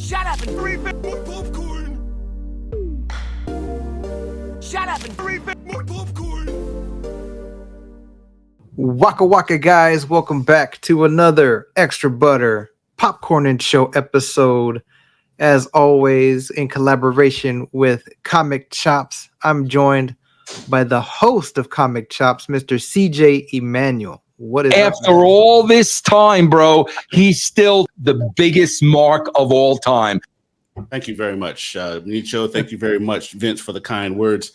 Shut up and more popcorn. Shut up and more popcorn. Waka waka, guys. Welcome back to another Extra Butter Popcorn and Show episode. As always, in collaboration with Comic Chops, I'm joined by the host of Comic Chops, Mr. CJ Emanuel. What is After all this time, bro, he's still the biggest mark of all time. Thank you very much, Nicho. Thank you very much, Vince, for the kind words.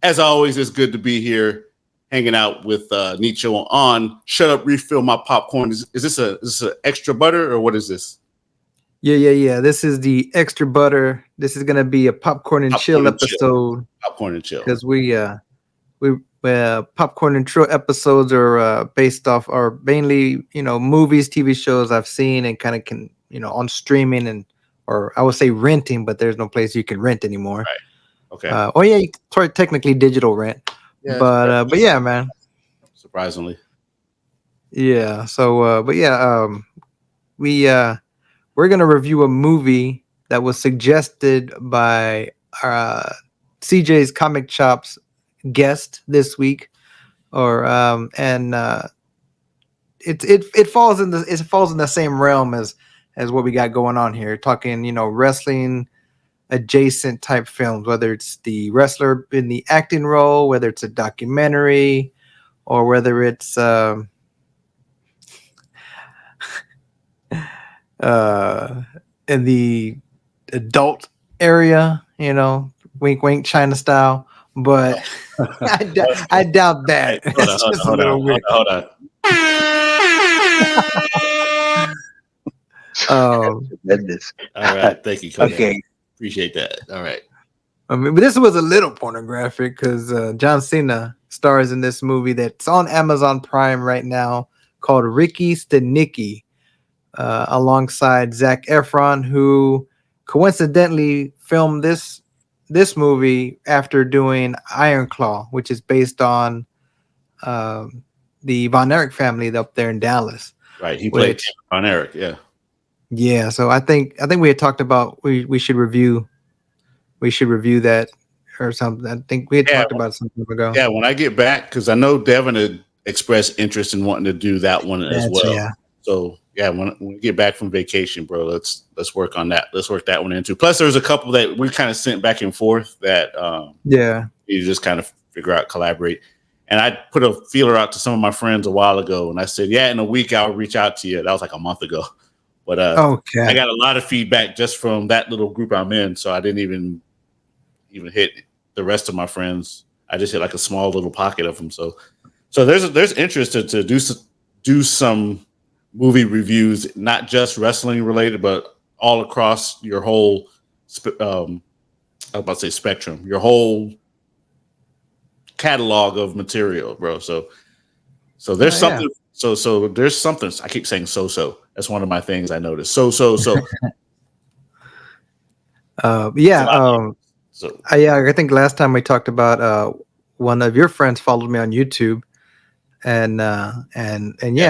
As always, it's good to be here, hanging out with Nicho on Shut Up, Refill My Popcorn. Is this a extra butter or what is this? Yeah. This is the Extra Butter. This is gonna be a popcorn and chill episode. Popcorn and chill. Because we popcorn and chill episodes are based off are mainly movies, TV shows I've seen and kind of can on streaming and or I would say renting, but there's no place you can rent anymore. Right. Okay. You can technically digital rent, yeah, but yeah, man. Surprisingly. Yeah. So, we're gonna review a movie that was suggested by CJ's Comic Chops guest this week, or it falls in the same realm as what we got going on here, talking wrestling adjacent type films, whether it's the wrestler in the acting role, whether it's a documentary, or whether it's in the adult area, wink wink China style. But I doubt that. Hold on. Goodness. All right, thank you. Okay, appreciate that. All right. I mean, but this was a little pornographic because John Cena stars in this movie that's on Amazon Prime right now called Ricky Stanicky, alongside Zac Efron, who coincidentally filmed this movie after doing Iron Claw, which is based on the Von Erich family up there in Dallas. Right, he played Von Erich. Yeah. So I think we had talked about we should review that or something. I think we had talked about it some time ago. Yeah, when I get back, because I know Devin had expressed interest in wanting to do that one as well. Yeah. So yeah, when we get back from vacation, bro, let's work on that. Let's work that one into. Plus, there's a couple that we kind of sent back and forth that you just kind of figure out, collaborate. And I put a feeler out to some of my friends a while ago, and I said, yeah, in a week I'll reach out to you. That was like a month ago. But okay. I got a lot of feedback just from that little group I'm in, so I didn't even hit the rest of my friends. I just hit like a small little pocket of them. So there's interest to do some movie reviews, not just wrestling related, but all across your whole spectrum, your whole catalog of material, bro. So there's something. Yeah. So there's something. I keep saying so. That's one of my things I noticed. So. I think last time we talked about one of your friends followed me on YouTube, and I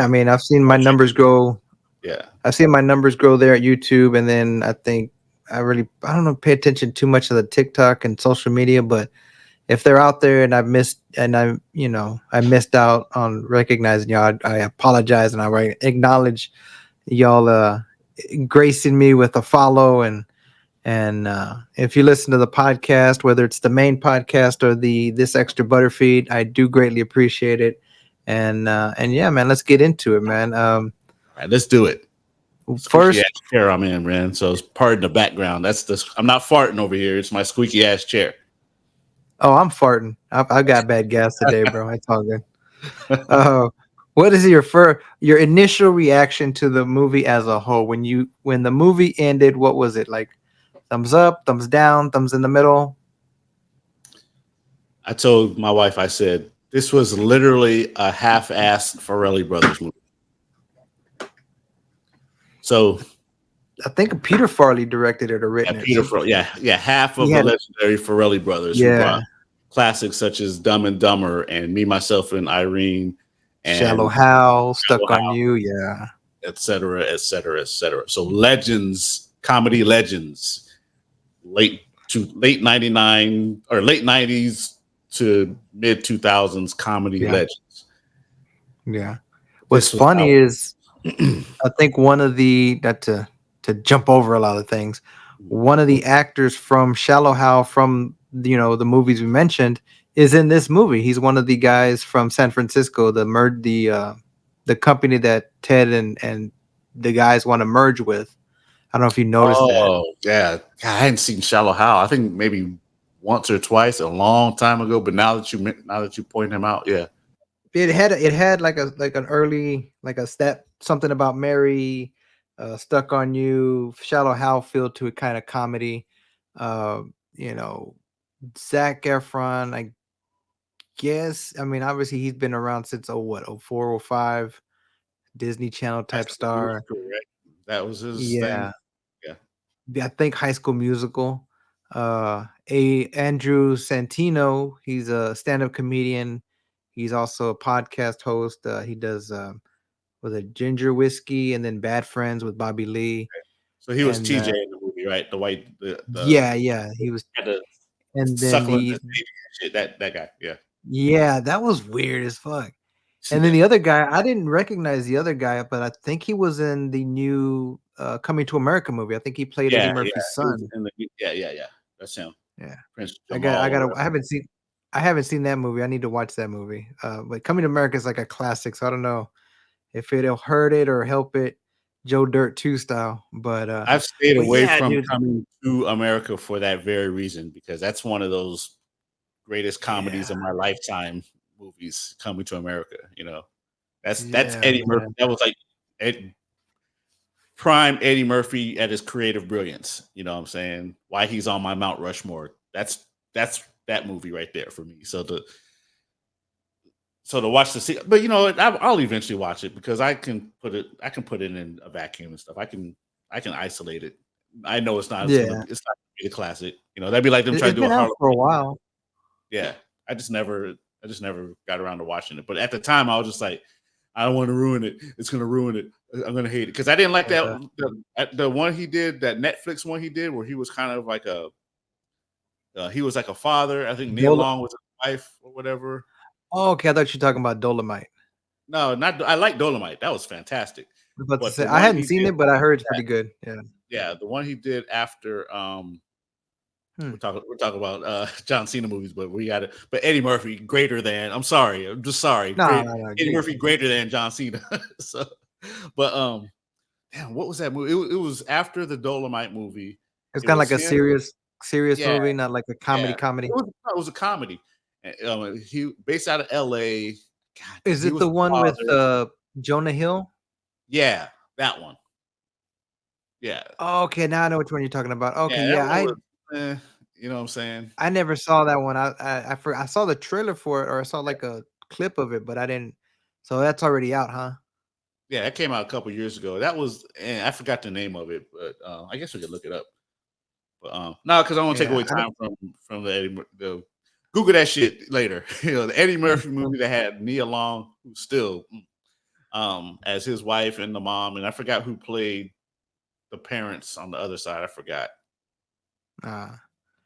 mean I've seen my numbers grow. Yeah, I've seen my numbers grow there at YouTube, and then I think I don't pay attention too much to the TikTok and social media, but if they're out there and I missed out on recognizing y'all, I apologize and I acknowledge y'all gracing me with a follow and if you listen to the podcast, whether it's the main podcast or this extra butter feed, I do greatly appreciate it. And yeah, man, let's get into it, man. All right, let's do it. First chair I'm in, man. So pardon the background. I'm not farting over here. It's my squeaky ass chair. Oh, I'm farting. I got bad gas today, bro. It's all good. What is your initial reaction to the movie as a whole? When the movie ended, what was it like? Thumbs up, thumbs down, thumbs in the middle? I told my wife, I said, this was literally a half-assed Farrelly Brothers movie. So I think Peter Farrelly directed it or written it. Peter Farrelly, yeah, half of the legendary Farrelly Brothers. Yeah. Classics such as Dumb and Dumber and Me, Myself, and Irene. And Shallow Hal, Stuck on You, yeah. Et cetera, et cetera, et cetera. So legends comedy legends, late 99 or late 90s to mid 2000s comedy Yeah. legends. Yeah. What's This was funny out. is I think one of the that to jump over a lot of things, one of the actors from Shallow Hal from the movies we mentioned is in this movie. He's one of the guys from San Francisco, the company that Ted and the guys want to merge with. I don't know if you noticed that. Oh yeah, God, I hadn't seen Shallow Hal. I think maybe once or twice a long time ago. But now that you point him out, yeah, It had like an early like a step something about Mary, Stuck on You, Shallow Hal feel to it, kind of comedy. Uh, you know, Zac Efron, I guess. I mean, obviously he's been around since oh 04, oh 05, Disney Channel High type School star. Musical, right? That was his thing. Yeah, Yeah, I think High School Musical. A Andrew Santino, he's a stand-up comedian. He's also a podcast host. He does was it Ginger Whiskey and then Bad Friends with Bobby Lee. so he was And TJ in the movie, right? The white, yeah, he was. had the And then suckling the the baby and shit. That guy, yeah, yeah, that was weird as fuck. And then yeah, the other guy, I didn't recognize the other guy, but I think he was in the new Coming to America movie. I think he played Eddie yeah, yeah. Murphy's He was son. in the, yeah. That's him, Yeah. Prince I got I Jamal or got whatever. I haven't seen that movie. I need to watch that movie. But Coming to America is like a classic, so I don't know if it'll hurt it or help it, Joe Dirt 2 style. I've stayed But away yeah, from dude. Coming to America for that very reason because that's one of those greatest comedies Yeah. of my lifetime movies. Coming to America, that's Yeah, Eddie Murphy. man. That was like prime Eddie Murphy at his creative brilliance. You know what I'm saying? Why he's on my Mount Rushmore. That's that movie right there for me. So to watch the but you know what? I'll eventually watch it because I can put it in a vacuum and stuff. I can isolate it. I know Yeah. it's not gonna be the classic. That'd be like them trying It's to do a been out Harlem. for a while. Yeah, I just never got around to watching it. But at the time, I was just like, I don't want to ruin it. It's gonna ruin it. I'm gonna hate it because I didn't like Okay. the one he did, that Netflix one he did, where he was kind of like he was like a father. I think Nia Dolo Long was his wife or whatever. Oh, okay, I thought you were talking about Dolomite. No, not I like Dolomite. That was fantastic. I was about to But say the I one hadn't he seen did, it, but I heard it's pretty good. Yeah. yeah, the one he did after Hmm. we're talking about John Cena movies, but we got it. But Eddie Murphy greater than. I'm sorry, I'm just sorry. No, Great no, no. Eddie Murphy greater than John Cena. So, but damn, what was that movie? It was after the Dolomite movie. It's It kind of was like a him. serious Yeah, movie, not like a yeah. comedy. It was a comedy. And, he based out of L.A. God damn, Is he it was the a one with father. Jonah Hill? Yeah, that one. Yeah, Oh, okay, now I know which one you're talking about. Okay, yeah, that yeah, one was. You know what I'm saying? I never saw that one. I saw the trailer for it, or I saw like a clip of it, but I didn't. So that's already out, huh? Yeah, that came out a couple years ago. That was, and I forgot the name of it, but I guess we could look it up. But no, because I don't want to take Yeah, away time from the Google that shit later. The Eddie Murphy movie that had Nia Long, who's still as his wife and the mom, and I forgot who played the parents on the other side. uh,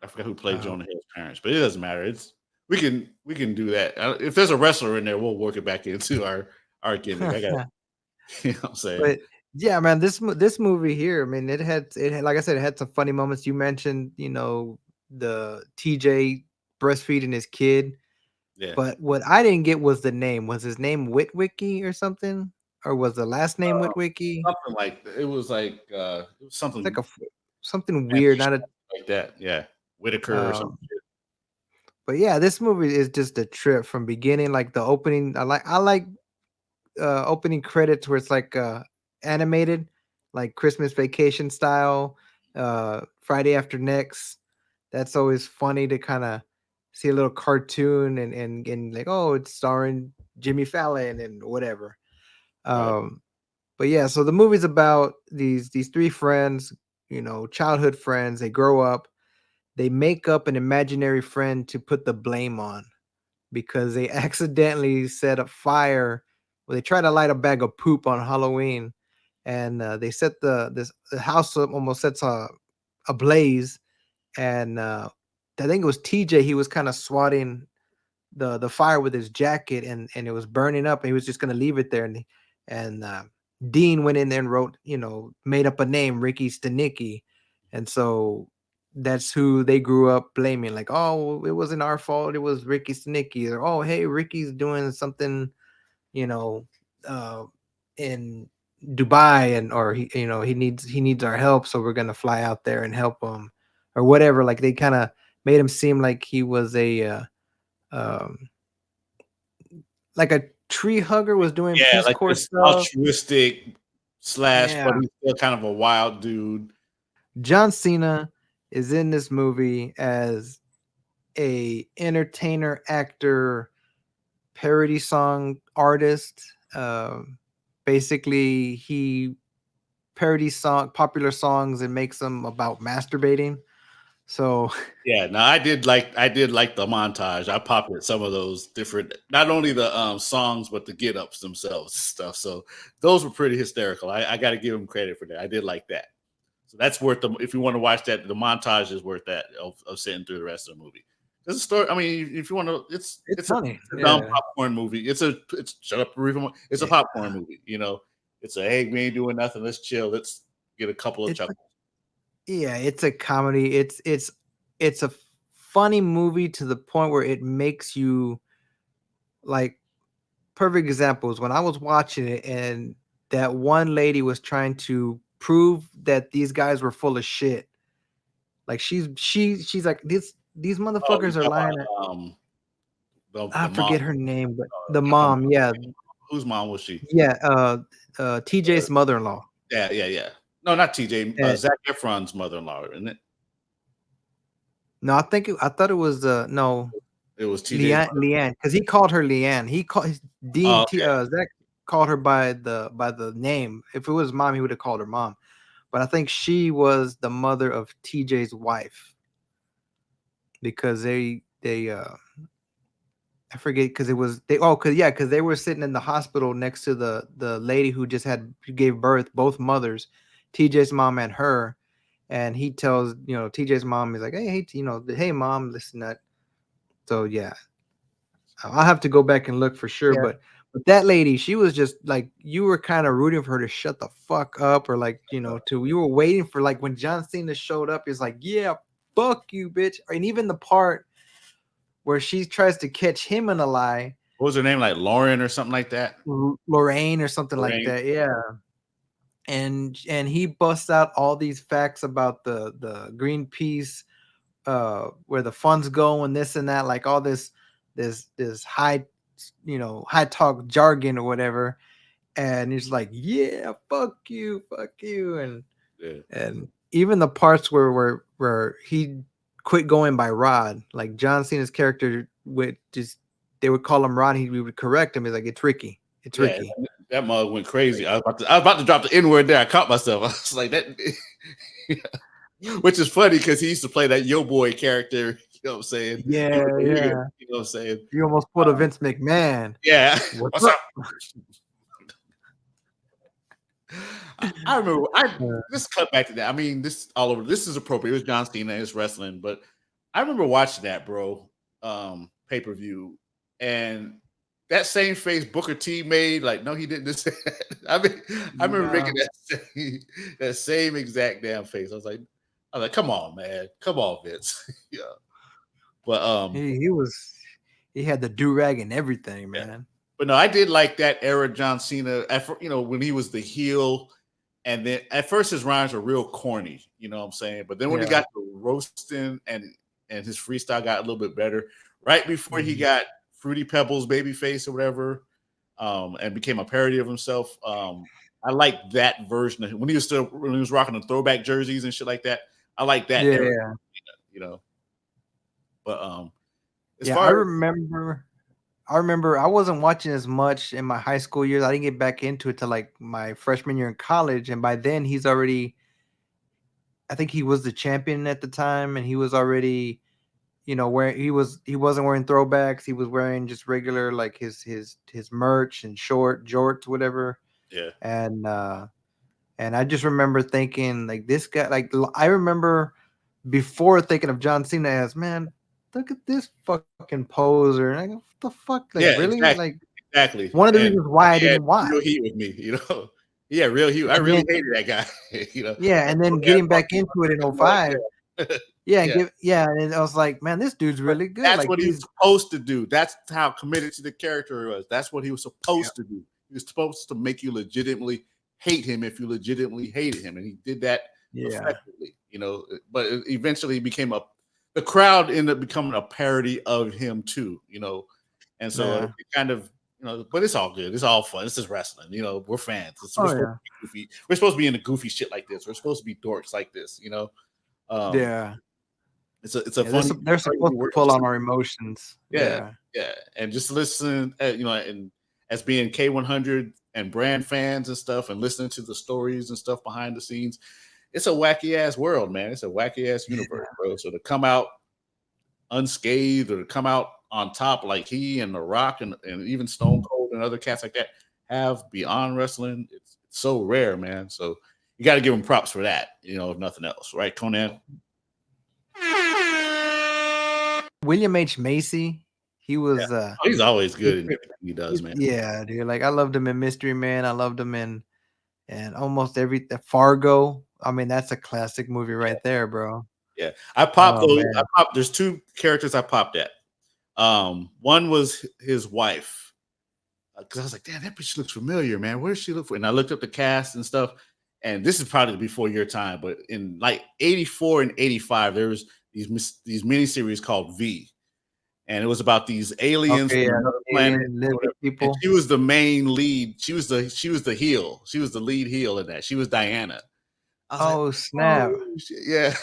I forgot who played uh, Jonah Hill's parents, but it doesn't matter. We can do that. If there's a wrestler in there, we'll work it back into our gimmick. I got you know what I'm saying. but yeah, man, this movie here, I mean, it had like I said, it had some funny moments. You mentioned, the TJ breastfeeding his kid, Yeah. but what I didn't get was the name. Was his name Witwicky or something, or was the last name Witwicky? Something like it was like it was It's like something something weird, Spanish not a. like that. Yeah, Whitaker or Um, something. but yeah, this movie is just a trip from beginning. Like the opening, I like opening credits where it's like animated, like Christmas Vacation style, Friday After Next. That's always funny to kind of see a little cartoon and like, oh, it's starring Jimmy Fallon and whatever. Right. Um, but yeah, so the movie's about these three friends, childhood friends. They grow up, they make up an imaginary friend to put the blame on because they accidentally set a fire. Well, they try to light a bag of poop on Halloween, and they set the house up, almost sets ablaze, and I think it was TJ. He was kind of swatting the fire with his jacket, and it was burning up, and he was just gonna leave it there, and Dean went in there and wrote, made up a name, Ricky Stanicky, and so that's who they grew up blaming, like, oh, it wasn't our fault, it was Ricky Stanicky, or oh, hey, Ricky's doing something, you know, in Dubai, and or he needs our help, so we're gonna fly out there and help him, or whatever. Like they kind of made him seem like he was um, like a tree hugger, was doing Peace like Corps this stuff. altruistic slash, Yeah. but he's still kind of a wild dude. John Cena is in this movie as a entertainer, actor, parody song artist. Basically, he parodies popular songs and makes them about masturbating. So Yeah, no, I did like the montage. I popped at some of those different, not only the songs but the get ups themselves and stuff. So those were pretty hysterical. I got to give him credit for that. I did like that. So that's worth the, if you want to watch that, the montage is worth that of sitting through the rest of the movie. There's a story. I mean, if you want to, it's funny. a dumb popcorn movie. It's shut up, it's a popcorn movie. It's a, hey, we ain't doing nothing. Let's chill. Let's get a couple of chuckles. It's a comedy. It's a funny movie to the point where it makes you, like, perfect examples when I was watching it, and that one lady was trying to prove that these guys were full of shit. Like she's like, these motherfuckers are lying. I forget her name, but the mom, yeah. Whose mom was she? Yeah, TJ's mother-in-law. Yeah. No, not TJ. Zac Efron's mother-in-law, isn't it? No, I thought it was no. It was TJ. Leanne, because he called her Leanne. He called Dean. Zach called her by the name. If it was mom, he would have called her mom. But I think she was the mother of TJ's wife, because they I forget, because it was because they were sitting in the hospital next to the lady who gave birth, both mothers, TJ's mom and her, and he tells TJ's mom, is like, hey mom, listen, that. So yeah, I'll have to go back and look for sure, but that lady, she was just like, you were kind of rooting for her to shut the fuck up, or like, you were waiting for, like, when John Cena showed up, he's like, yeah, fuck you, bitch. And even the part where she tries to catch him in a lie. What was her name? Like Lauren or something like that? Lorraine or something like that. Yeah. And he busts out all these facts about the Greenpeace, where the funds go and this and that, like all this high talk jargon or whatever. And he's like, yeah, fuck you. And even the parts where he quit going by Rod, like John Cena's character they would call him Rod, we would correct him. He's like, it's Ricky. Ricky. That mug went crazy. I was about to drop the N-word there. I caught myself. I was like, that. Which is funny because he used to play that Yo Boy character. You know what I'm saying? Yeah. You know what I'm saying? You almost put a Vince McMahon. Yeah. What's up? I remember. Just cut back to that. I mean, this all over. This is appropriate. It was John Cena. It's wrestling, but I remember watching that, bro. Pay-per-view, and that same face Booker T made. Like, no, he didn't. I mean, I remember making that same exact damn face. I was like, come on, man, come on, Vince. Yeah, but he had the do-rag and everything, man. Yeah. But no, I did like that era John Cena. When he was the heel, and then at first his rhymes were real corny. You know what I'm saying? But then when he got to roasting and his freestyle got a little bit better. Right before he got Fruity Pebbles Babyface or whatever, and became a parody of himself. I like that version of him. When he was rocking the throwback jerseys and shit like that. I like that era, But I remember I wasn't watching as much in my high school years. I didn't get back into it till like my freshman year in college, and by then he's already, I think he was the champion at the time, and he was already, where he wasn't wearing throwbacks. He was wearing just regular, like his merch and jorts, whatever. Yeah. And And I just remember thinking like this guy, like I remember before thinking of John Cena as, man, look at this fucking poser. Like, what the fuck? Like, Yeah, really? exactly. Like, Exactly. one of the And reasons why I he had didn't watch. real heat with me, you know. Yeah, real heat. I And really then, hated that guy. You know. yeah, and then getting back into it in '05. Yeah, Yeah. and I was like, man, this dude's But really good. that's Like what he was supposed to do. That's how committed to the character he was. That's what he was supposed to do. He was supposed to make you legitimately hate him if you legitimately hated him, and he did that effectively. You know, but it eventually became the crowd ended up becoming a parody of him too. You know, and so it kind of, you know, but it's all good. It's all fun. This is wrestling. You know, we're fans. We're supposed to be goofy. We're supposed to be into goofy shit like this. We're supposed to be dorks like this. You know. It's a fun. They're supposed to pull on our emotions. Yeah. And just listen, you know, and as being K100 and brand fans and stuff, and listening to the stories and stuff behind the scenes, it's a wacky ass world, man. It's a wacky ass universe, bro. So to come out unscathed or to come out on top like he and The Rock and even Stone Cold and other cats like that have beyond wrestling, it's so rare, man. So you got to give them props for that, you know, if nothing else, right, Conan? William H. Macy, he was he's always good in everything he does, man. Yeah, dude. Like I loved him in Mystery Man. I loved him in almost Fargo. I mean, that's a classic movie right there, bro. Yeah. I popped there's two characters I popped at. One was his wife. Because I was like, damn, that bitch looks familiar, man. Where does she look for? And I looked up the cast and stuff. And this is probably before your time, but in like 84 and 85, there was these miniseries called V. And it was about these aliens from another planet. People. And she was the main lead. She was the heel. She was the lead heel in that. She was Diana. Oh, snap. Oh, yeah.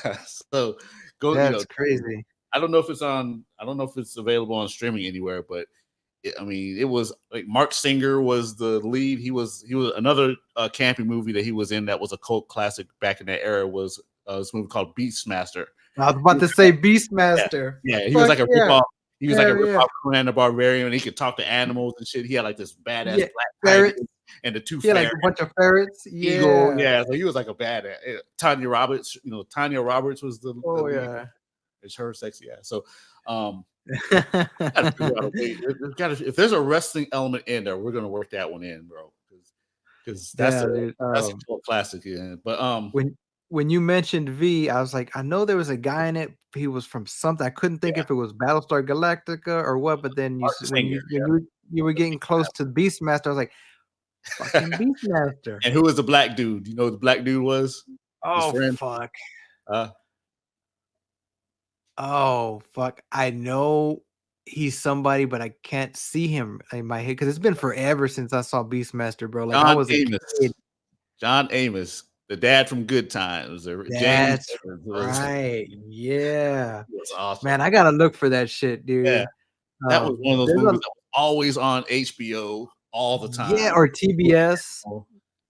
So go. That's crazy. I don't know if it's available on streaming anywhere, but it was like Mark Singer was the lead. He was another camping movie that he was in that was a cult classic back in that era was this movie called Beastmaster. I was about to say Beastmaster. Yeah, he was like a ripoff. He was like a ripoff Conan the Barbarian, and he could talk to animals and shit. He had like this badass black ferret and the two ferrets. Like a bunch of ferrets. Eagle. Yeah, so he was like a badass. Tanya Roberts, Tanya Roberts was the lead. It's her sexy ass. So if there's a wrestling element in there, we're gonna work that one in, bro. Because that's a classic. Yeah. But when you mentioned V, I was like, I know there was a guy in it. He was from something. I couldn't think if it was Battlestar Galactica or what. But then you were getting close to Beastmaster, I was like, fucking Beastmaster. And who was the black dude? You know who the black dude was? Oh fuck. Oh fuck. I know he's somebody, but I can't see him in my head because it's been forever since I saw Beastmaster, bro. Like I was a kid. John Amos, the dad from Good Times. That's right. Yeah. That's awesome. Man, I gotta look for that shit, dude. Yeah. That was one of those movies that was always on HBO all the time. Yeah, or TBS.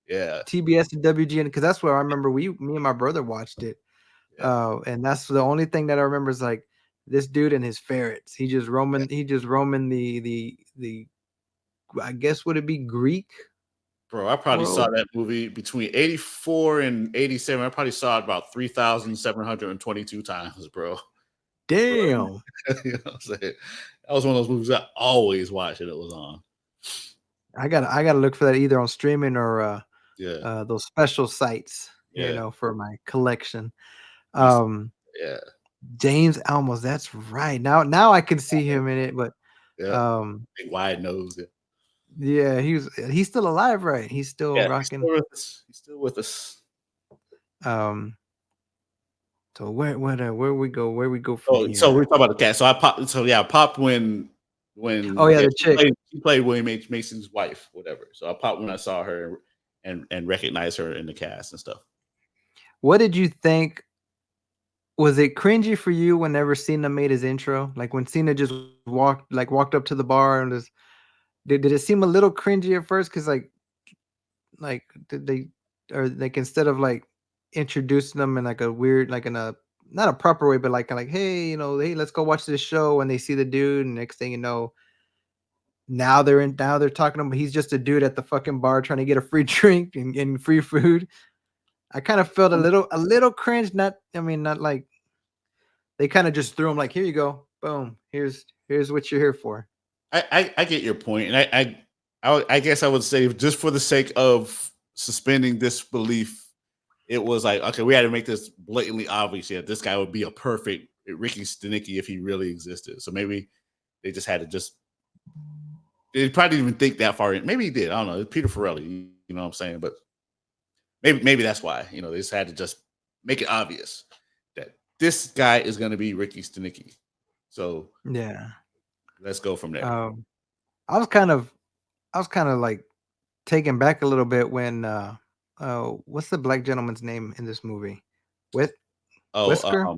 Yeah. TBS and WGN, because that's where I remember me and my brother watched it. And that's the only thing that I remember is like this dude and his ferrets. He just roaming the I guess would it be Greek? Bro, I probably saw that movie between 84 and 87. I probably saw it about 3,722 times, bro. Damn. You know what I'm saying? That was one of those movies I always watched it was on. I gotta look for that either on streaming or those special sites, for my collection. James Elmos, that's right. Now I can see him in it, but big wide nose. Yeah, he's still alive, right? He's still rocking. He's still with us. So where we go from here? So we're talking about the cat. So I popped when the chick. She played William H. Mason's wife, whatever. So I popped when I saw her and recognized her in the cast and stuff. What did you think? Was it cringy for you whenever Cena made his intro? Like when Cena just walked up to the bar and was. Did it seem a little cringy at first? Because like did they or like instead of like introducing them in like a weird like in a not a proper way, but like hey, hey, let's go watch this show, and they see the dude, and next thing you know, now they're talking to him. He's just a dude at the fucking bar trying to get a free drink and free food. I kind of felt a little cringe. Not, I mean, not like they kind of just threw him like, here you go, boom, here's what you're here for. I get your point, and I guess I would say just for the sake of suspending disbelief, it was like, okay, we had to make this blatantly obvious. Yeah, this guy would be a perfect Ricky Stanicky if he really existed. So maybe they just had to just. They probably didn't even think that far in. Maybe he did. I don't know. It's Peter Farrelly, you know what I'm saying? But maybe that's why, you know, they just had to just make it obvious that this guy is going to be Ricky Stanicky. So Yeah, let's go from there. I was kind of like taken back a little bit when what's the black gentleman's name in this movie? Whisker?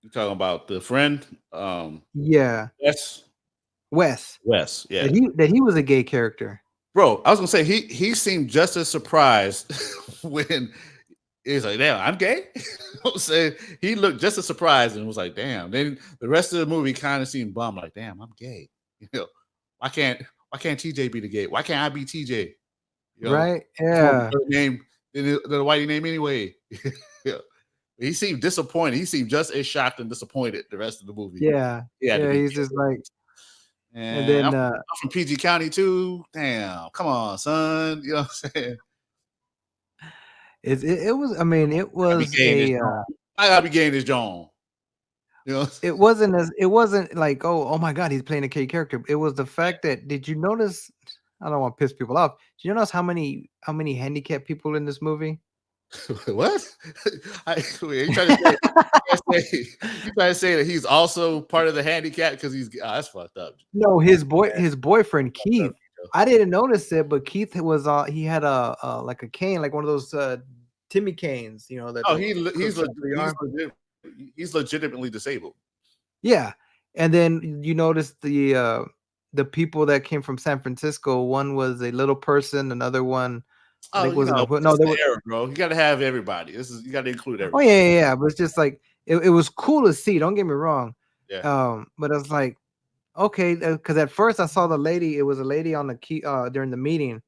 You're talking about the friend? Yeah. Yes. Wes. Yeah. That he was a gay character. Bro, I was gonna say he seemed just as surprised when he's like, damn, I'm gay. I'm saying he looked just as surprised and was like, damn. Then the rest of the movie kind of seemed bummed, like, damn, I'm gay. You know, why can't TJ be the gay? Why can't I be TJ? You know, right? Yeah. Name the whitey name anyway. Yeah. He seemed disappointed. He seemed just as shocked and disappointed the rest of the movie. Yeah. Yeah. He's just like, and then I'm from PG County too. Damn, come on, son. You know what I'm saying? It was. I mean, it was I gotta be gay in this John. You know, it wasn't like, oh my God, he's playing a gay character. It was the fact that, did you notice? I don't want to piss people off. Did you notice how many handicapped people in this movie? What? You trying to say that he's also part of the handicap because he's that's fucked up. No, his boyfriend Keith. I didn't notice it, but Keith was he had a like a cane, like one of those Timmy canes, you know. That he's legitimately disabled. Yeah, and then you notice the people that came from San Francisco. One was a little person, another one. Oh, they were, bro. You got to have everybody. You got to include everybody. Oh yeah. But it's just like it was cool to see. Don't get me wrong. Yeah. But I was like, okay, because at first I saw the lady. It was a lady on the key during the meeting.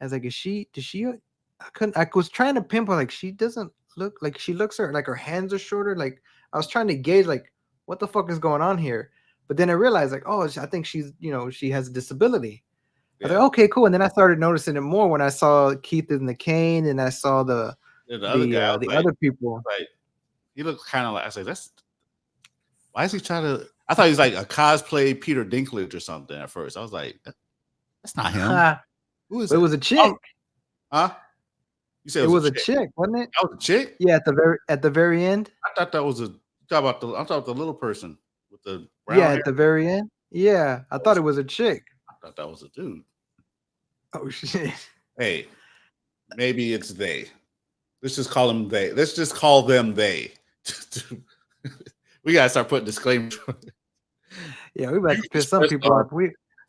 I was like, Does she? I was trying to pinpoint, like, she doesn't look like she looks like her hands are shorter. Like, I was trying to gauge, like, what the fuck is going on here. But then I realized, like, oh, I think she's, she has a disability. I was like, okay, cool. And then I started noticing it more when I saw Keith in the cane, and I saw the other people. Like, he looked kind of like, I said, why is he trying to? I thought he was like a cosplay Peter Dinklage or something at first. I was like, that's not him. Who is it? It was a chick. Huh? You said it was a chick, wasn't it? That was a chick? Yeah, at the very end. I thought that was I'm talking about the little person with the brown hair. At the very end. Yeah, I thought it was a chick. I thought that was a dude. Oh shit. Hey, maybe it's they. Let's just call them they. Let's just call them they. We gotta start putting disclaimers. Yeah, we about to piss some people off.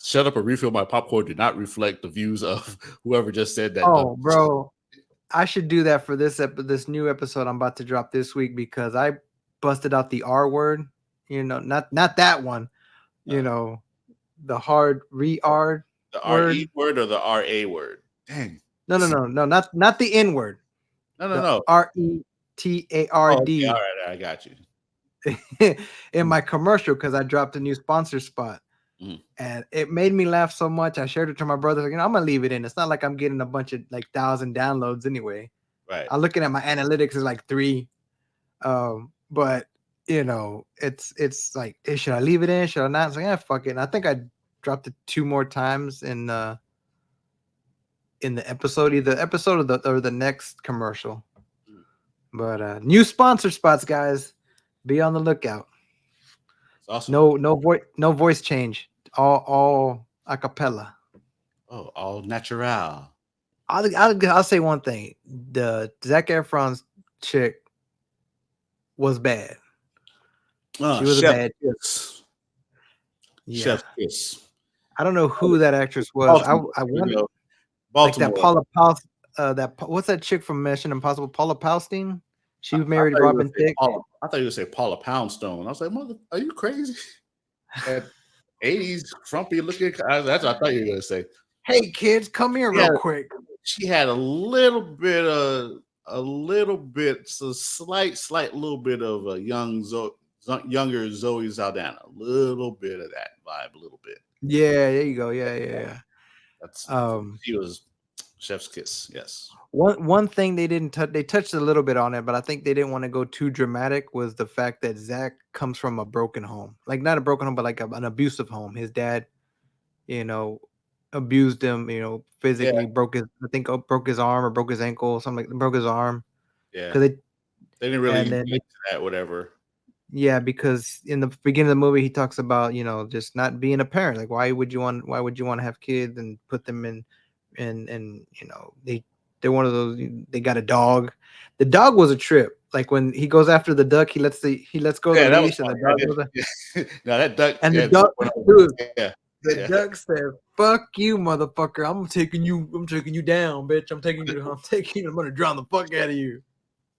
Shut up and refill my popcorn did not reflect the views of whoever just said that. Oh, bro. I should do that for this new episode I'm about to drop this week, because I busted out the R word. Not that one. The hard re-ard. The R-E word or the R-A word? Dang. No, not the N word. No. R-E-T-A-R-D. All right, I got you. In my commercial, because I dropped a new sponsor spot. And it made me laugh so much. I shared it to my brother. Like, I'm gonna leave it in. It's not like I'm getting a bunch of 1,000 downloads anyway. Right. I'm looking at my analytics is like 3. But it's like, hey, should I leave it in? Should I not? It's like, yeah, fuck it. And I think I dropped it 2 more times in the episode, either episode or the next commercial. But new sponsor spots, guys. Be on the lookout. Awesome. No voice change. All a cappella. Oh, all natural. I'll say one thing. The Zac Efron's chick was bad. She was a bad chick. Yeah. Chef's kiss. I don't know who that actress was. I wonder. Baltimore. Like that Paula Paul. What's that chick from Mission Impossible? Paula Paulstein. She married Robin Thicke. I thought you would say Paula Poundstone. I was like, mother, are you crazy? 80s frumpy looking. That's what I thought you were going to say. Hey, kids, come here real quick. She had a little bit of a little bit, so slight little bit of a younger Zoe Saldana, a little bit of that vibe, a little bit. Yeah, there you go. Yeah. That's Um, she was chef's kiss. Yes. one thing they didn't touch, they touched a little bit on it, but I think they didn't want to go too dramatic. Was the fact that Zach comes from a broken home, like not a broken home, but like an abusive home. His dad, you know, abused him, Yeah. physically broke his, I think broke his arm or broke his ankle, something like broke his arm. Yeah. Because They didn't really and get then into that, whatever. yeah, because in the beginning of the movie he talks about, just not being a parent. Like why would you want to have kids and put them in and they're one of those, they got a dog. The dog was a trip. Like when he goes after the duck, he lets go of the Yeah, that was leash and the funny. dog goes No, that duck. and the Yeah, duck, went over. dude, Yeah. the Yeah. duck said, "Fuck you, motherfucker! I'm taking you down, bitch. I'm gonna drown the fuck out of you."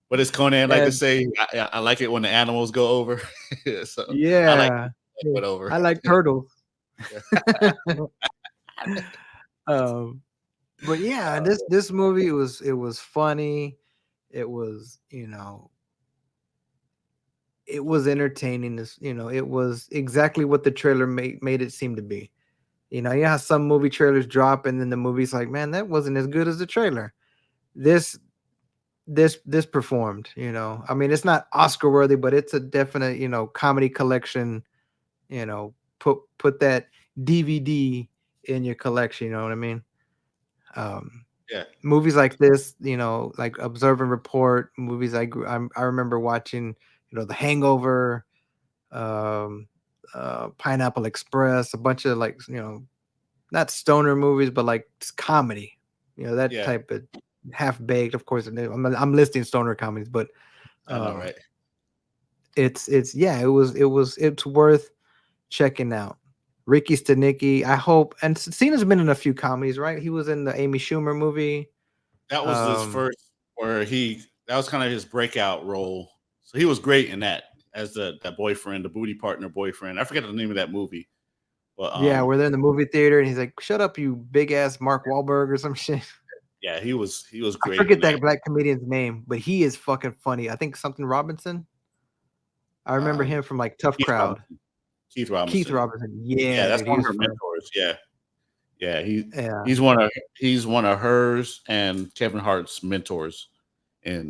What does Conan like to And say? I like it when the animals go over. So I like yeah, it went over. I like turtles. Yeah. But yeah, this movie it was funny. It was it was entertaining. It was exactly what the trailer made it seem to be. You how some movie trailers drop and then the movie's like, man, that wasn't as good as the trailer. This this performed. I mean, it's not Oscar worthy, but it's a definite comedy collection. Put that DVD in your collection. You know what I mean? Yeah. Movies like this, like Observe and Report, movies I remember watching, The Hangover, um, Pineapple Express, a bunch of like, not stoner movies, but like comedy, that Yeah. type of half baked. Of course, I'm listing stoner comedies, but I know, right? it's worth checking out. Ricky Stanicky, I hope, and Cena's been in a few comedies, right? He was in the Amy Schumer movie. That was his first, where that was kind of his breakout role. So he was great in that as that boyfriend, the booty partner boyfriend. I forget the name of that movie, but Yeah, where they're in the movie theater and he's like, "Shut up, you big ass Mark Wahlberg" or some shit. yeah, he was I great. forget that black comedian's name, but he is fucking funny. I think something Robinson. I remember him from like Tough Keith Crowd. Robinson. Keith Robinson. Keith Robinson. Yeah, Yeah, that's dude, one he of her was funny. mentors. Yeah. Yeah, Yeah. he's one of hers and Kevin Hart's mentors in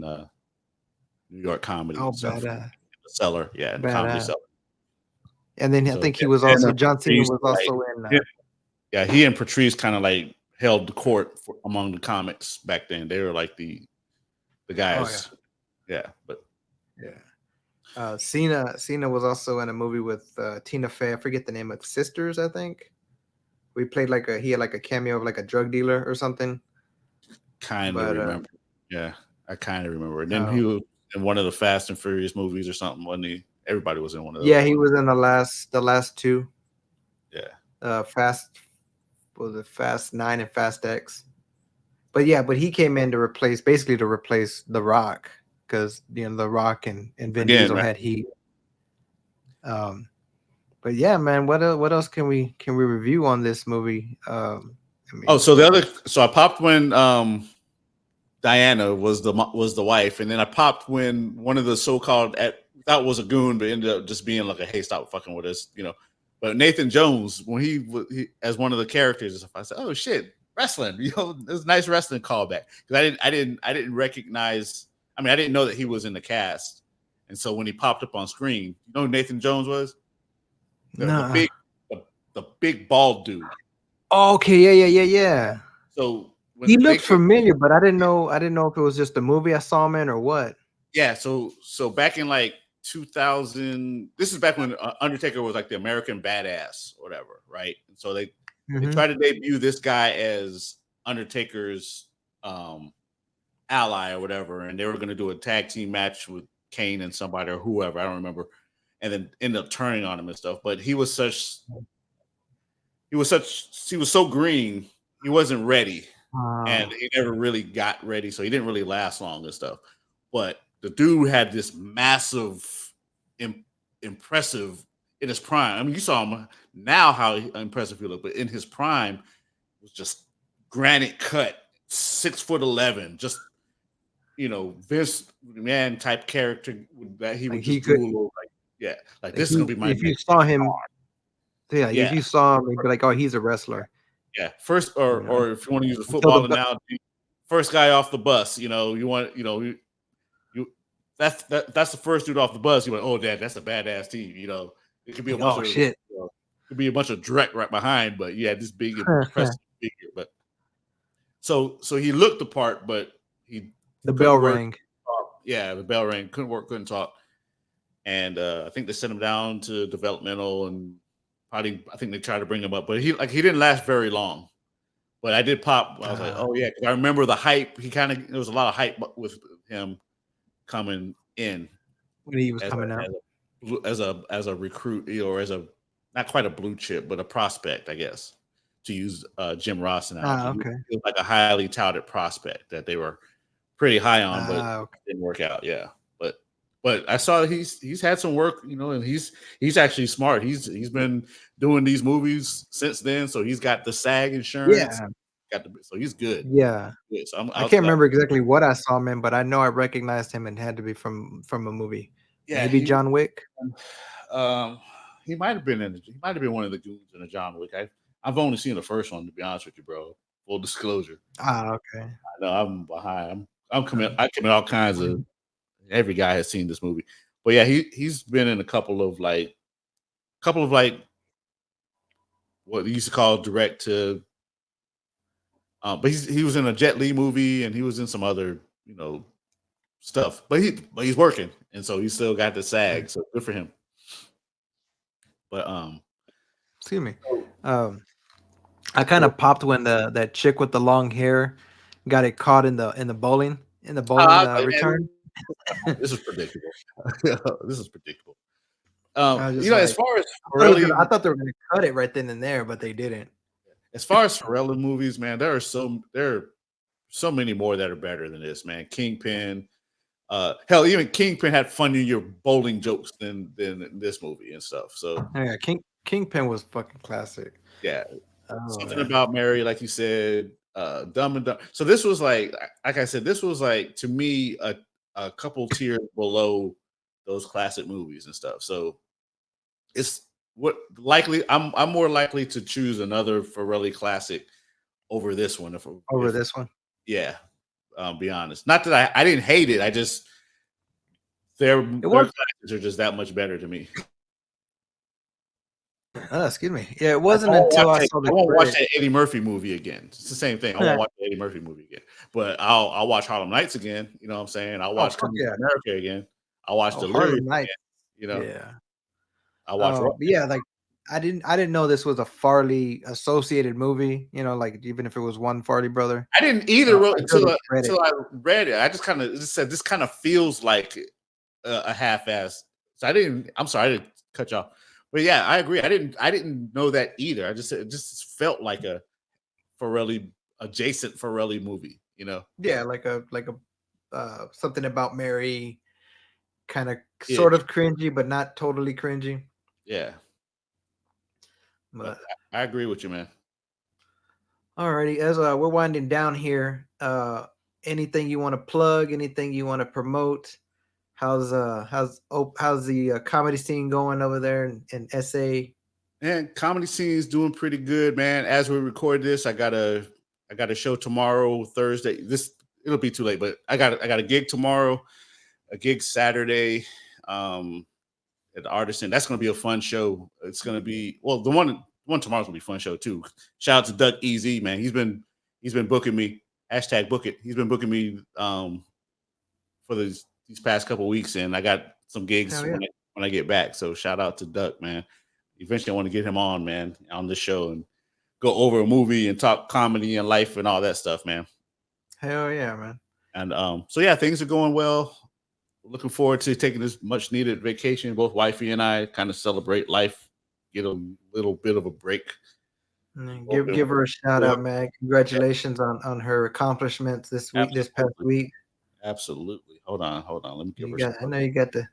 New York comedy. Oh, So, badass. The Cellar, yeah, the Comedy Badass. Cellar. And then I So, think he yeah, was him also and John Cena Patrice, was also in. yeah, he and Patrice kind of like held the court among the comics back then. They were like the guys. Yeah, but yeah. Cena was also in a movie with Tina Fey. I forget the name of Sisters, I think. We played he had like a cameo of like a drug dealer or something. kind of remember. Yeah, I kind of remember. And then he was in one of the Fast and Furious movies or something, wasn't he? Everybody was in one of those. Yeah, he was in the last two. Yeah. Fast 9 and Fast X. But he came in to replace The Rock, because The Rock and Vin Diesel had heat. But yeah, man, what else can we review on this movie? So I popped when Diana was the wife, and then I popped when one of the so-called thought was a goon, but ended up just being like a, hey, stop fucking with us, But Nathan Jones, when he as one of the characters, I said, oh shit, wrestling, it was a nice wrestling callback, because I didn't recognize. I mean, I didn't know that he was in the cast, and so when he popped up on screen, who Nathan Jones was? The big bald dude. Oh, okay, yeah. So he looked familiar, but I didn't know if it was just a movie I saw him in or what. Yeah, so back in like 2000, this is back when Undertaker was like the American Badass or whatever, right? And so they tried to debut this guy as Undertaker's ally or whatever, and they were going to do a tag team match with Kane and somebody or whoever, I don't remember, and then ended up turning on him and stuff. But he was so green, he wasn't ready. And he never really got ready, so he didn't really last long and stuff. But the dude had this massive, impressive in his prime. I mean, you saw him now how impressive he looked, but in his prime, it was just granite cut, 6'11", just Vince McMahon type character that he would Like just he could, do a little like like this is gonna be my if you next saw him, yeah, if yeah you saw him, you'd be like, oh, he's a wrestler. first You know, or if you want to use a until football analogy, first guy off the bus. You want you that's the first dude off the bus. You went, oh, dad, that's a badass team. It could be a bunch of shit. could be a bunch of direct right behind, but yeah, this big impressive figure. But so he looked the part, but he the couldn't bell work. rang. Yeah, the bell rang. Couldn't talk. And I think they sent him down to developmental, and probably I think they tried to bring him up, but he didn't last very long. But I did pop. I was like, oh yeah, 'cause I remember the hype. There was a lot of hype with him coming in When he was as coming out. as a recruit, or as a not quite a blue chip, but a prospect, I guess, to use Jim Ross analogy. Okay. He was like a highly touted prospect that they were pretty high on, but Okay. it didn't work out. Yeah, but I saw he's had some work, and he's actually smart. He's been doing these movies since then, so he's got the SAG insurance. Yeah. So he's good. Yeah. Yeah, so I can't remember exactly what I saw him in, but I know I recognized him and had to be from a movie. Yeah, Maybe John Wick. He might have been one of the goons in a John Wick. I've only seen the first one, to be honest with you, bro. Full disclosure. Okay. I know I'm behind. I commit all kinds of. Every guy has seen this movie, but yeah, he's been in a couple of like what they used to call direct to. But he was in a Jet Li movie, and he was in some other stuff. But he's working, and so he still got the SAG. So good for him. But excuse me. I kind of popped when that chick with the long hair got it caught in the bowling return. This is predictable. This is predictable. As far as I thought they were going to cut it right then and there, but they didn't. As far as Pharrell movies, man, there are so many more that are better than this, man. Kingpin, hell, even Kingpin had funnier bowling jokes than this movie and stuff. So yeah, Kingpin was fucking classic. Yeah, something about Mary, like you said, Dumb and Dumb. So this was like I said, this was like to me a couple tiers below those classic movies and stuff. So it's I'm more likely to choose another Pharrell classic over this one. This one? Yeah. Be honest. Not that I didn't hate it. I just their classics are just that much better to me. Excuse me. Yeah, it wasn't until I saw I won't watch that Eddie Murphy movie again. It's the same thing. I won't watch the Eddie Murphy movie again. But I'll watch Harlem Nights again. You know what I'm saying? I'll watch Coming to America again. I'll watch Delirious again. Yeah. I'll watch yeah, like I didn't know this was a Farley associated movie, like even if it was one Farley brother. I didn't either until I read it. I just kind of said this kind of feels like a half-ass. So I'm sorry, I didn't cut you off. But yeah, I agree. I didn't know that either. It just felt like a Pharrell adjacent Pharrell movie, Yeah, like a something about Mary, kind of sort of cringy, but not totally cringy. Yeah. But I agree with you, man. Alrighty, as we're winding down here, anything you want to plug? Anything you want to promote? How's the comedy scene going over there in SA? Man, comedy scene is doing pretty good, man. As we record this, I got a show tomorrow, Thursday. It'll be too late, but I got a gig tomorrow, a gig Saturday, at the Artisan. That's gonna be a fun show. It's gonna be the one tomorrow's gonna be a fun show too. Shout out to Duck EZ, man. He's been booking me. # book it. He's been booking me for these past couple weeks, and I got some gigs when I get back. So shout out to Duck, man. Eventually I want to get him on, man, on the show and go over a movie and talk comedy and life and all that stuff, man. Hell yeah, man. And so yeah, things are going well. Looking forward to taking this much needed vacation. Both wifey and I kind of celebrate life, get a little bit of a break. Give her a shout out, man. Congratulations on her accomplishments this past week. Absolutely. Hold on. Let me give her. I know you got the.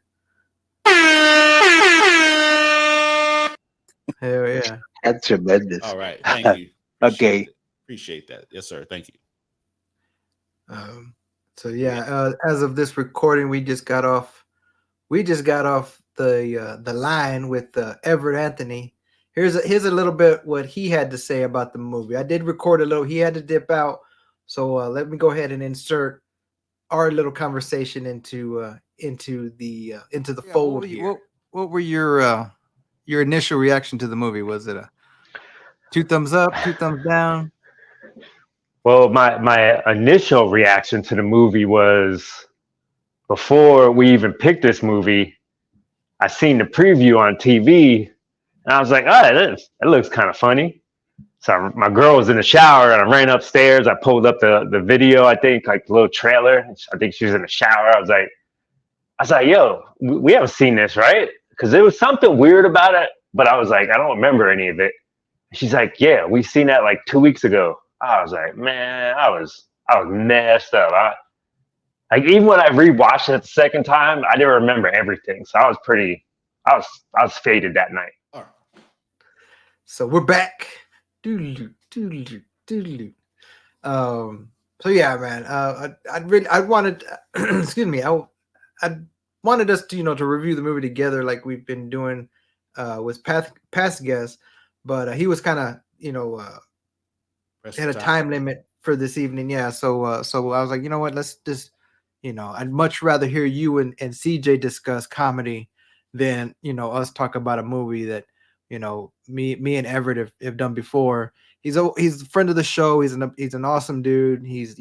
Hell yeah. That's tremendous. All right. Thank you. Okay. Appreciate that. Yes, sir. Thank you. So yeah, as of this recording, we just got off the line with Everett Anthony. Here's a little bit what he had to say about the movie. I did record a little. He had to dip out, so let me go ahead and insert our little conversation into the fold here. What were your initial reaction to the movie? Was it a 2 thumbs up, 2 thumbs down? Well, my initial reaction to the movie was, before we even picked this movie, I seen the preview on TV, and I was like, "Oh, that looks kind of funny." So my girl was in the shower, and I ran upstairs. I pulled up the video, I think, like the little trailer. I think she was in the shower. I was like, "Yo, we haven't seen this, right?" Because there was something weird about it, but I was like, I don't remember any of it. She's like, "Yeah, we seen that like 2 weeks ago." I was like, man, I was messed up. Like, even when I rewatched it the second time, I didn't remember everything. So I was faded that night. All right. So we're back. Doodle-doo, doodle-doo, doodle-doo. So yeah, man. I wanted excuse me, I wanted us to to review the movie together like we've been doing with past guests, but he was kind of had a time limit for this evening. Yeah, so I was like, you know what, let's just I'd much rather hear you and CJ discuss comedy than us talk about a movie that me and Everett have done before. He's a friend of the show. He's an awesome dude. He's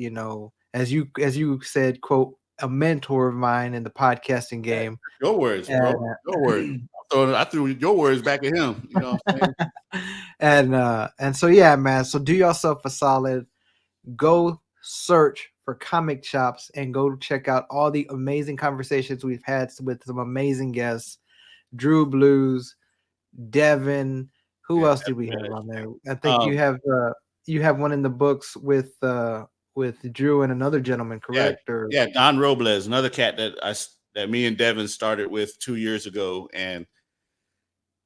as you said, quote, a mentor of mine in the podcasting game. Your words, bro. Your words. I threw your words back at him. You know what I'm saying? and so yeah, man. So do yourself a solid. Go search for Comic Chops and go check out all the amazing conversations we've had with some amazing guests. Drew Blues, Devin. Who else did we have on there? I think you have one in the books with Drew and another gentleman, correct? Yeah, Don Robles, another cat that me and Devin started with 2 years ago, and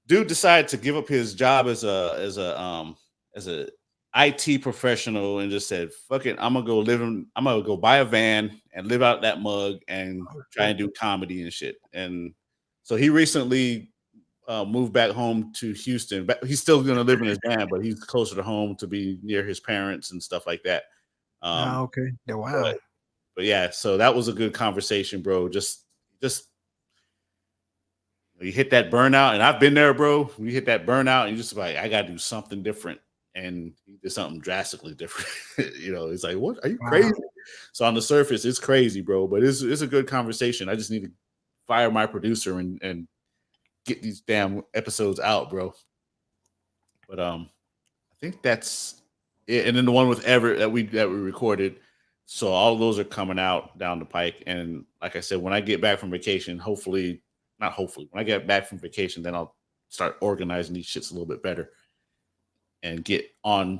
dude decided to give up his job as a IT professional and just said, "Fuck it, I'm gonna go buy a van and live out that mug and try and do comedy and shit." And so he recently moved back home to Houston. But he's still gonna live in his van, but he's closer to home to be near his parents and stuff like that. Okay. Yeah, wow. But yeah, so that was a good conversation, bro. Just you hit that burnout, and I've been there, bro. You hit that burnout, and you just like, I gotta do something different. And he did something drastically different. It's like, what? Are you crazy? So on the surface, it's crazy, bro. But it's a good conversation. I just need to fire my producer and get these damn episodes out, bro. But I think that's it. And then the one with Everett that we recorded. So all of those are coming out down the pike. And like I said, when I get back from vacation, when I get back from vacation, then I'll start organizing these shits a little bit better and get on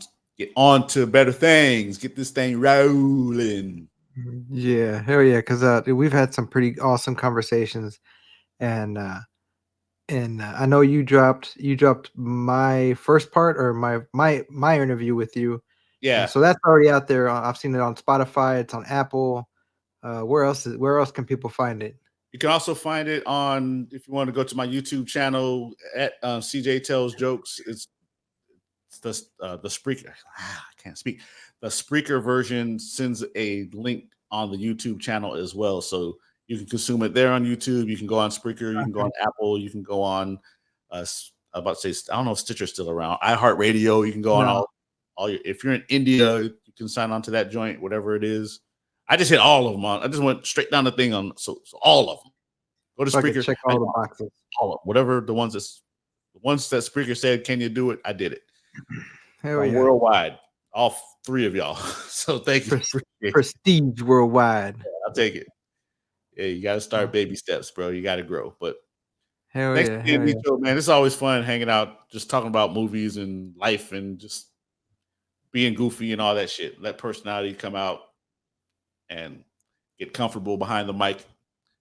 to better things, get this thing rolling. Yeah, hell yeah, because we've had some pretty awesome conversations, and I know you dropped my first part or my interview with you. Yeah, so that's already out there. I've seen it on Spotify. It's on Apple. Where else can people find it? You can also find it on, if you want to go to my YouTube channel at CJ Tells Jokes. It's the Spreaker. I can't speak. The Spreaker version sends a link on the YouTube channel as well, so you can consume it there on YouTube. You can go on Spreaker. You can go on Apple. You can go on. I don't know if Stitcher's still around. iHeartRadio. You can go on all your. If you're in India, you can sign on to that joint, whatever it is. I just hit all of them on. I just went straight down the thing on. So all of them. Go to Spreaker. Check all the boxes. All of whatever the ones that Spreaker said, "Can you do it?" I did it. Hell yeah. Worldwide, all three of y'all. So thank you. Prestige worldwide. Yeah, I'll take it. Yeah, you got to start baby steps, bro. You got to grow. But hell thanks yeah, for show, man. It's always fun hanging out, just talking about movies and life and just being goofy and all that shit. Let personality come out and get comfortable behind the mic.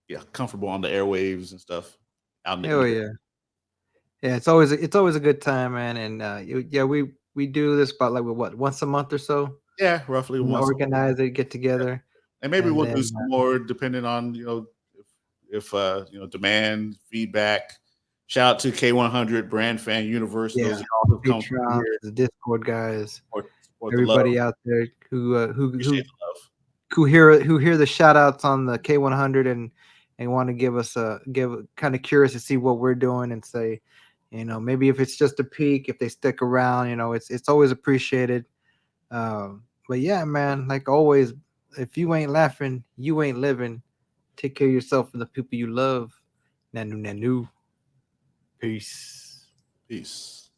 Yeah, comfortable on the airwaves and stuff. Hell yeah. Yeah, it's always a good time, man. And we do this about like once a month or so. Yeah, roughly once. Organize it, get together. And maybe And we'll then, do some more depending on, if demand, feedback. Shout out to K100 Brand Fan Universe. yeah, Those of y'all who come Patreon, here the Discord guys, support the love. everybody out there who Appreciate the love. who hear the shout outs on the K100 and want to give us kind of curious to see what we're doing and say, maybe if it's just a peek, if they stick around, it's always appreciated. But yeah, man, like always, if you ain't laughing, you ain't living. Take care of yourself and the people you love. Nanu nanu. Peace. Peace.